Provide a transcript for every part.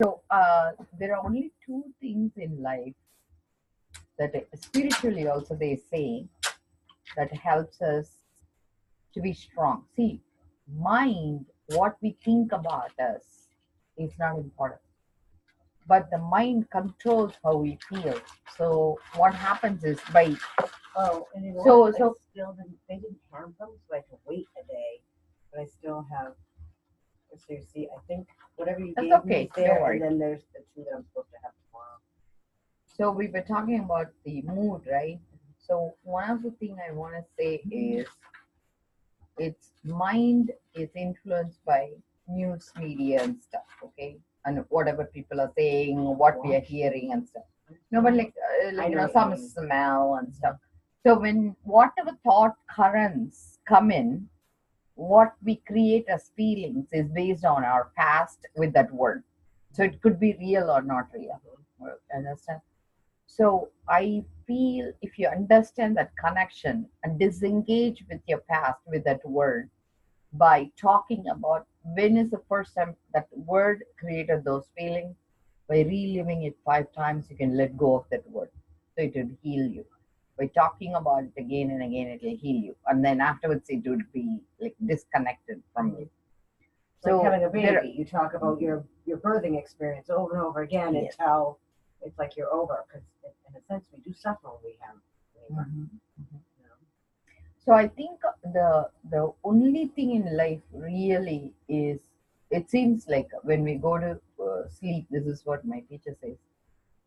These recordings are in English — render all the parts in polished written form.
So there are only two things in life that spiritually also they say that helps us to be strong. See, mind, what we think about us is not important, but the mind controls how we feel. So what happens is by Oh, and you know so what? I so still didn't. They didn't count them, so I could wait a day. But I still have. So you see, I think whatever you that's gave me is okay. Don't there, and worry. then there's the two that I'm supposed to have tomorrow. So we were talking about the mood, right? So one of the thing I want to say is its mind is influenced by news media and stuff, okay, and whatever people are saying, what we are hearing and stuff. No, but I know what you some mean. smell and stuff. So when whatever thought currents come in, what we create as feelings is based on our past with that word. So it could be real or not real. Understand? So I feel if you understand that connection and disengage with your past with that word by talking about when is the first time that word created those feelings, by reliving it 5 times, you can let go of that word. So it will heal you. By talking about it again and again, it will heal you. And then afterwards, it would be like disconnected from you. Like So having a there, baby, you talk about your birthing experience over and over again yes. until it's like you're over. Because in a sense, we do suffer when we have labor. Mhm. Mhm. You know? So I think the only thing in life really is, it seems like when we go to sleep, this is what my teacher says,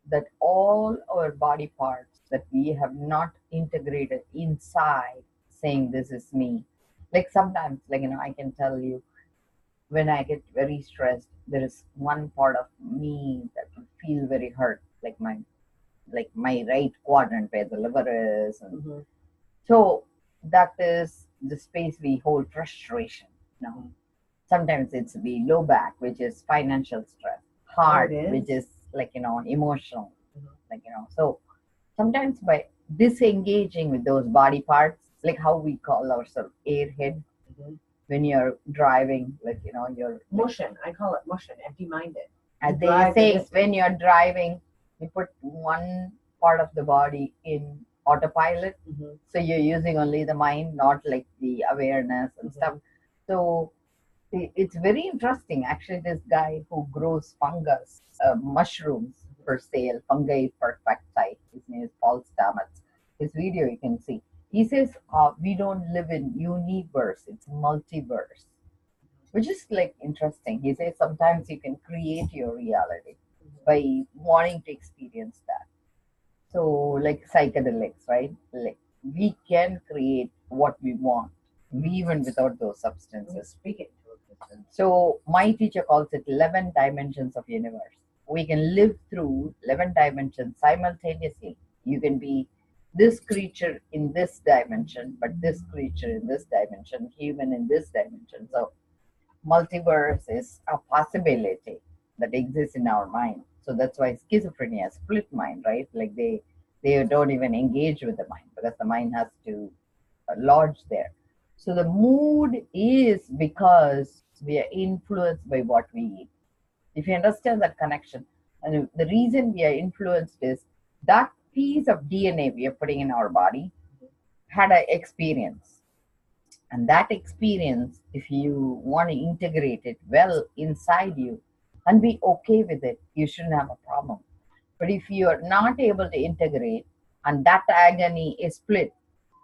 that all our body parts that we have not integrated inside, saying this is me. Like sometimes, I can tell you when I get very stressed, there is one part of me that will feel very hurt, like my right quadrant where the liver is, and so that is the space we hold frustration. Now, sometimes it's the low back, which is financial stress, heart, which is emotional, So sometimes by disengaging with those body parts, like how we call ourselves airhead, Mhm. when you're driving, you're Motion. I call it motion. Empty-minded. as they say, when you're driving, you put one part of the body in autopilot. So you're using only the mind, not like the awareness and stuff. So it's very interesting. Actually, this guy who grows fungus, mushrooms for sale, fungi perfecti, his name is Paul Stamets. His video you can see. He says, we don't live in universe, it's multiverse, which is like interesting. He says sometimes you can create your reality by wanting to experience that. So, like psychedelics, right? Like we can create what we want, even without those substances. Speak it to existence. So, my teacher calls it 11 dimensions of universe. We can live through 11 dimensions simultaneously. You can be this creature in this dimension, but this creature in this dimension, human in this dimension. So, multiverse is a possibility that exists in our mind. So that's why schizophrenia is split mind, right? Like they don't even engage with the mind because the mind has to lodge there. So the mood is because we are influenced by what we eat. If you understand that connection, and the reason we are influenced is that piece of DNA we are putting in our body had an experience, and that experience, if you want to integrate it well inside you and be okay with it, you shouldn't have a problem. But if you are not able to integrate and that agony is split,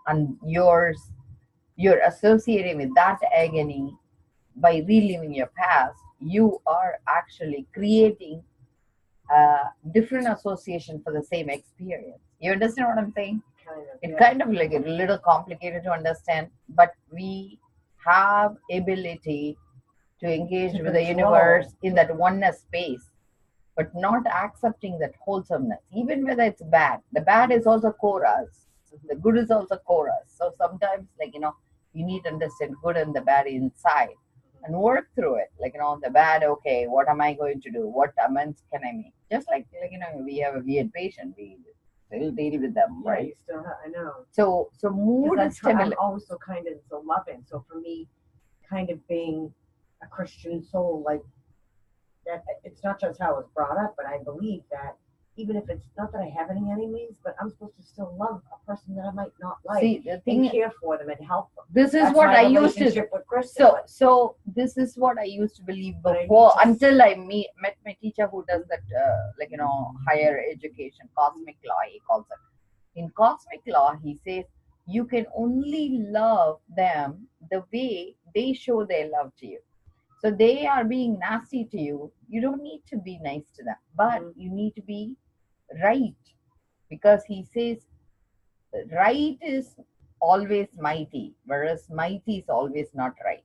and you're associating with that agony by reliving your past, you are actually creating a different association for the same experience. You understand what I'm saying? It's kind of like a little complicated to understand, but we have ability to engage with the universe in that oneness space, but not accepting that wholesomeness, even whether it's bad. The bad is also chorus. The good is also chorus. So sometimes, you need to understand good and the bad inside and work through it. The bad, okay, what am I going to do? What amends can I make? Just we have a weird patient, we still deal with them, Yeah, right? you still have, I know. So mood is I'm always so kind and so loving. So for me, kind of being a Christian soul, like that it's not just how I was brought up, but I believe that even if it's not that I have any enemies, but I'm supposed to still love a person that I might not like See, the and thing, care for them and help them. this is That's what my I used to. relationship with Kristen. So this is what I used to believe But I need before, to until I met my teacher who does that, higher education, cosmic law, he calls it. In cosmic law, he says you can only love them the way they show their love to you. So they are being nasty to you. You don't need to be nice to them, but you need to be right, because he says right is always mighty, whereas mighty is always not right.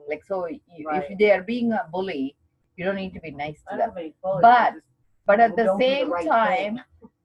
Like, so Right. if they are being a bully, you don't need to be nice I to don't them. have any bullies, But just but at who the don't do the same right time,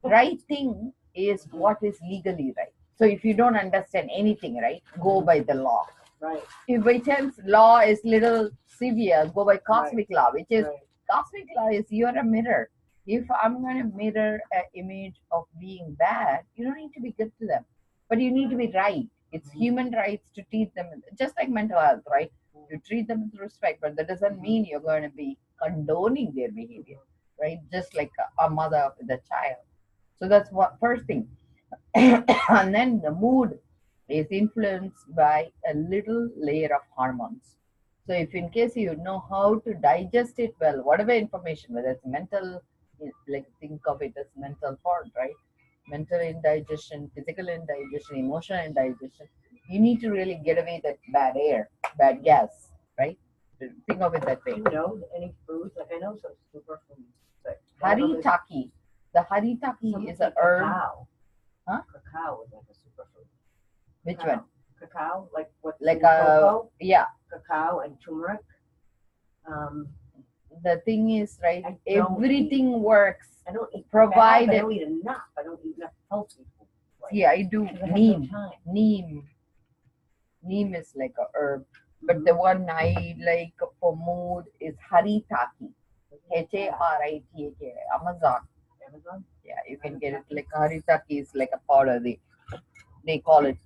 thing. right thing is what is legally right. So if you don't understand anything, right, go by the law. Right. If by chance law is little severe, go by cosmic law, which is Right. cosmic law is you're a mirror. If I'm going to mirror an image of being bad, you don't need to be good to them, but you need to be right. It's human rights to treat them just like mental health, right? You treat them with respect, but that doesn't mean you're going to be condoning their behavior, right? Just like a mother with a child. So that's what first thing. And then the mood is influenced by a little layer of hormones. So if in case you know how to digest it well, whatever information, whether it's mental, like think of it as mental part, right? Mental indigestion, physical indigestion, emotional indigestion. You need to really get away that bad air, bad gas, right? Think of it that way. Do you know any foods? Like I know some superfoods. But one of them is Haritaki. The haritaki something is a like herb. Cacao. Huh? Cacao is like a superfood. Which Cacao. one? Cacao, like what's Like in cocoa, yeah. cacao and turmeric. The thing is, right? I don't Everything works. I don't eat Provided. I don't eat enough. I don't eat enough healthy food. Right? Yeah, I do. Because I have no Neem. time. Neem is like a herb. But the one I like for mood is haritaki. Haritaki. Amazon. Amazon. Yeah, you can get it. Like haritaki is like a powder. They call it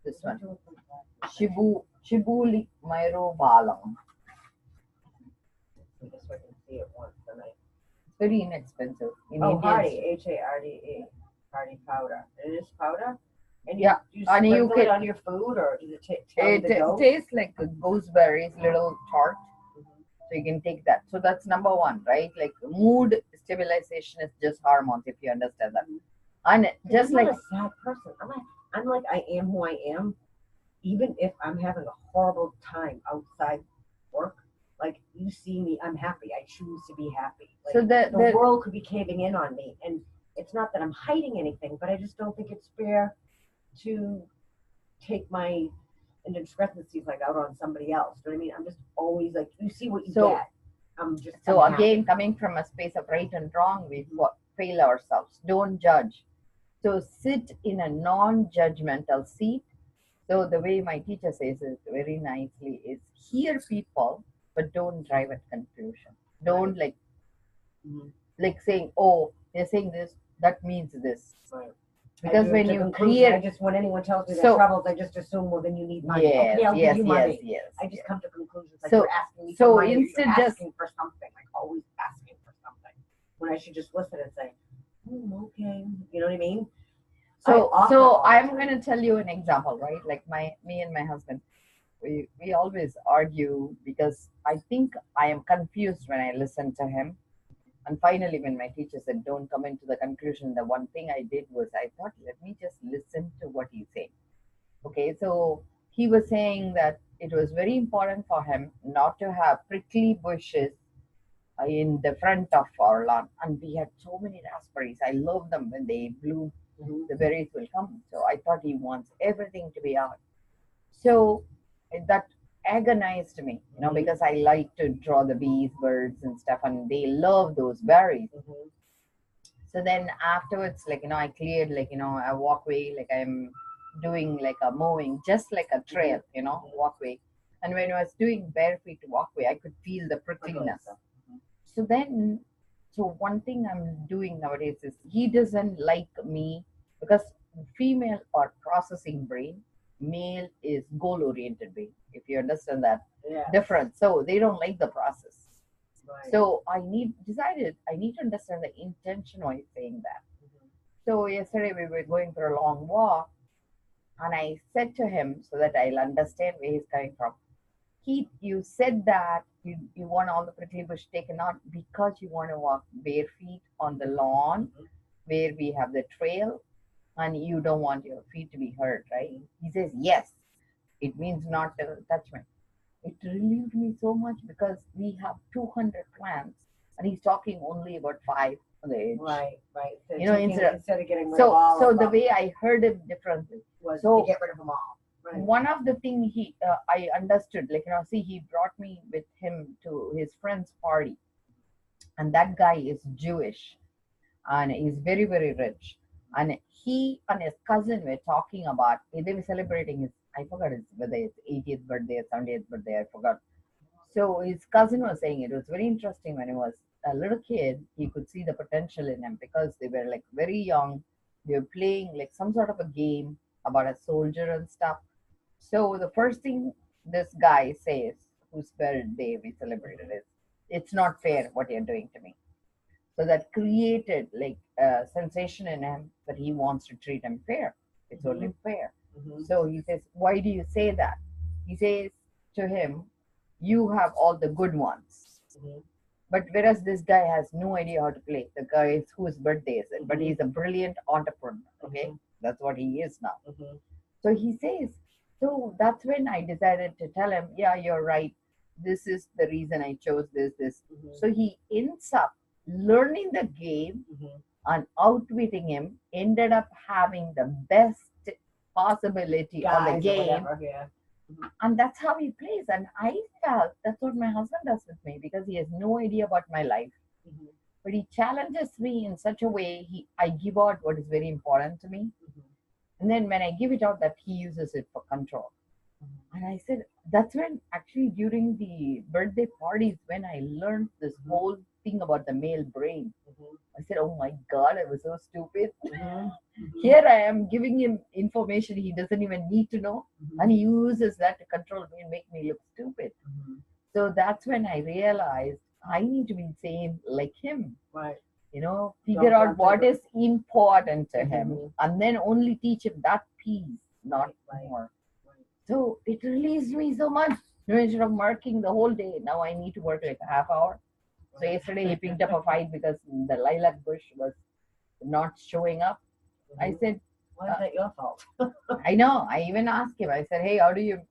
this one. Shibuli myrobalam. Just so I can see it once tonight. It's very inexpensive. In Oh, India, hardy, Harde, hardy powder. It is powder. And Yeah, you and you sprinkle it can- on your food, or does it tell you the it dose? tastes like a gooseberries, little tart. So you can take that. So that's number one, right? Like mood stabilization is just hormones, if you understand that. And just I'm like not a sad person. I'm like I am who I am, even if I'm having a horrible time outside work. Like you see me, I'm happy. I choose to be happy. Like, so the world could be caving in on me, and it's not that I'm hiding anything, but I just don't think it's fair to take my indiscrepancies like out on somebody else. You know what I mean? I'm just always like, you see what you So- get. I'm just So I'm happy. again, coming from a space of right and wrong, we fail ourselves. Don't judge. So sit in a non-judgmental seat. So the way my teacher says it very nicely is hear people, but don't drive at conclusion. Don't Mhm. like saying, oh, they're saying this, that means this. Right. Because I when do you to conclusion, I create, just when anyone tells me So- they're troubled, I just assume, well, then you need money. yes, Okay, I'll yes, give you yes, money. yes. I just come to conclusions like So- you're asking me so for money, or instead you're just- asking for something, like always asking for something. When I should just listen and say, okay, you know what I mean? So I offer so all the I'm time. gonna tell you an example, right? Like me and my husband, we always argue because I think I am confused when I listen to him. And finally, when my teacher said, don't come into the conclusion, the one thing I did was I thought, let me just listen to what he's saying. Okay, so he was saying that it was very important for him not to have prickly bushes in the front of our lawn. And we had so many raspberries. I love them when they bloom, Mhm. the berries will come. So I thought he wants everything to be out. So that agonized me, because I like to draw the bees, birds, and stuff, and they love those berries. Mhm. So then afterwards, I cleared a walkway, like I'm doing like a mowing, just like a trail, walkway. And when I was doing bare feet walkway, I could feel the prickliness. So one thing I'm doing nowadays is he doesn't like me because female are processing brain, male is goal oriented brain. If you understand that Yeah. difference, so they don't like the process. Right. So decided I need to understand the intention why he's saying that. Mhm. So yesterday we were going for a long walk, and I said to him so that I'll understand where he's coming from. Keith, you said that you want all the prickly bush taken out because you want to walk bare feet on the lawn Mhm. where we have the trail, and you don't want your feet to be hurt, right? Mhm. He says, yes, it means not to touch me. It relieved me so much because we have 200 plants, and he's talking only about five on the edge. Right, right. So You know, instead of getting rid of So, all so of the them, way I heard him differently. was So to get rid of them all. Right. one of the thing I understood, like, see, he brought me with him to his friend's party, and that guy is Jewish, and he's very, very rich. And he and his cousin were talking about, they were celebrating his, I forgot his, whether it's 80th birthday or 70th birthday, I forgot. So his cousin was saying it was very interesting when he was a little kid, he could see the potential in him because they were like very young. They were playing like some sort of a game about a soldier and stuff. So the first thing this guy says, whose birthday we celebrated, is, "It's not fair what you're doing to me." So that created like a sensation in him that he wants to treat him fair. It's only fair. Mhm. So he says, "Why do you say that?" He says to him, "You have all the good ones." Mhm. But whereas this guy has no idea how to play, the guy is whose birthday is it, but Mhm. he's a brilliant entrepreneur. Okay, Mhm. that's what he is now. Mhm. So he says, so that's when I decided to tell him, yeah, you're right. This is the reason I chose this. Mhm. So he ends up learning the game Mhm. and outwitting him, ended up having the best possibility on the Guys or game. whatever, yeah. And that's how he plays. And I felt that's what my husband does with me because he has no idea about my life. Mhm. But he challenges me in such a way, I give out what is very important to me. Mhm. And then when I give it out, that he uses it for control. Mhm. And I said, that's when actually during the birthday parties, when I learned this whole thing about the male brain, Mhm. I said, oh my God, I was so stupid. Mhm. Here I am giving him information he doesn't even need to know. Mhm. And he uses that to control me and make me look stupid. Mhm. So that's when I realized I need to be same like him. Right. Figure Don't out jump what into- is important to him Mhm. and then only teach him that piece, not Right. more. Right. So it released me so much. Instead of working the whole day, now I need to work like a half hour. So yesterday he picked up a fight because the lilac bush was not showing up. I Mhm. said, Why is that your fault? I know. I even asked him. I said, hey,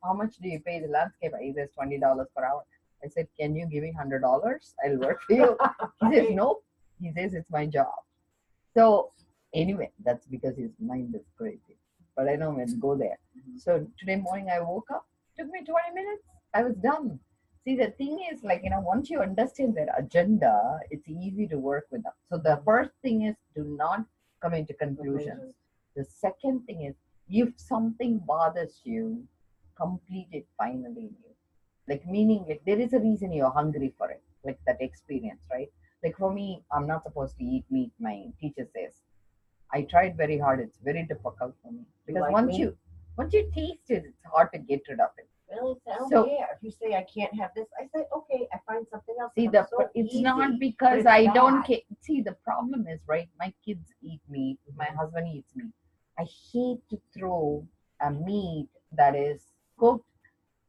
how much do you pay the landscaper? He says $20 per hour. I said, can you give me $100? I'll work for you. He says, nope. He says, it's my job. So anyway, that's because his mind is crazy. But I don't want to go there. So today morning I woke up, took me 20 minutes, I was done. See, the thing is, like, once you understand their agenda, it's easy to work with them. So the first thing is do not come into conclusions. The second thing is, if something bothers you, complete it finally in you. Like, meaning, like, there is a reason you're hungry for it, like that experience, right? Like, for me, I'm not supposed to eat meat, my teacher says. I tried very hard. It's very difficult for me because like once meat? you taste it, it's hard to get rid of it. Really? I don't So- care. If you say I can't have this, I say, okay, I find something else. See, It's so it's easy, not but because it's I don't bad. care. See, the problem is, right? My kids eat meat. My Mhm. husband eats meat. I hate to throw a meat that is cooked,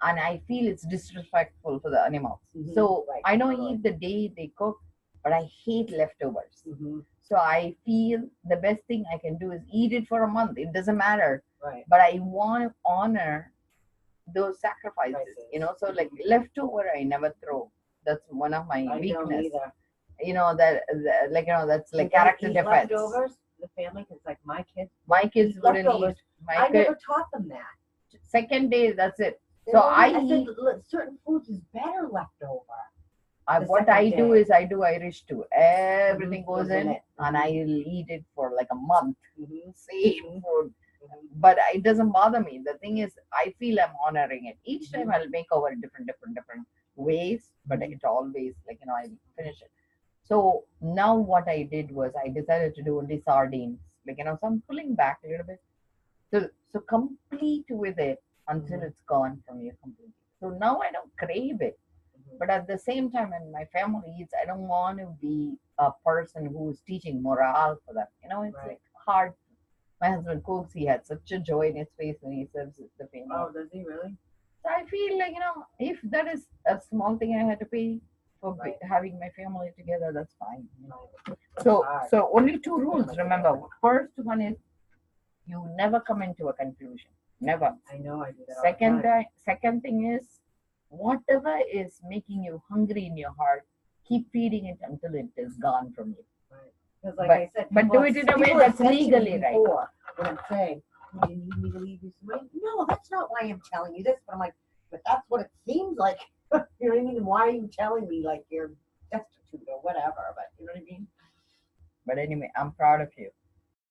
and I feel it's disrespectful for the animals. Mhm. So Right. I don't Right. eat the day they cook, but I hate leftovers. Mhm. So I feel the best thing I can do is eat it for a month. It doesn't matter. Right. But I want to honor those sacrifices, Prices. So like leftover, I never throw. That's one of my I don't weakness. either. That's like Do they character eat defense. leftovers? The family, because like my kids, My kids eat wouldn't leftovers. eat. My I kid, never taught them that. second day, that's it. They So don't I eat- eat. said certain foods is better leftover. the What second I do day. is I do Irish too. Everything Mhm, goes goes in in, it. and Mhm. I'll eat it for like a month. Mhm. Same Mhm. food. Mhm. But it doesn't bother me. The thing is, I feel I'm honoring it. Each time Mhm. I'll make over different ways, but Mhm. it always I finish it. So now what I did was I decided to do only sardines. So I'm pulling back a little bit. So complete with it until Mhm. it's gone from you completely. So now I don't crave it. But at the same time, when my family eats, I don't want to be a person who's teaching morale for them. It's Right. like hard. My husband cooks. He had such a joy in his face when he serves the family. Oh, does he really? So I feel like, if that is a small thing I had to pay for Right. having my family together, that's fine. Right. So, hard. so only two rules. Remember, first one is you never come into a conclusion. Never. I know I do that. Second thing is, whatever is making you hungry in your heart, keep feeding it until it is gone from you. Because, like But- I said, but people do have- it in a way people have that's said to me legally right. before When I'm saying, "Do you need me to leave you some money?" No, that's not why I'm telling you this. But I'm like, but that's what it seems like. You know what I mean? And why are you telling me like you're destitute or whatever? But you know what I mean? But anyway, I'm proud of you.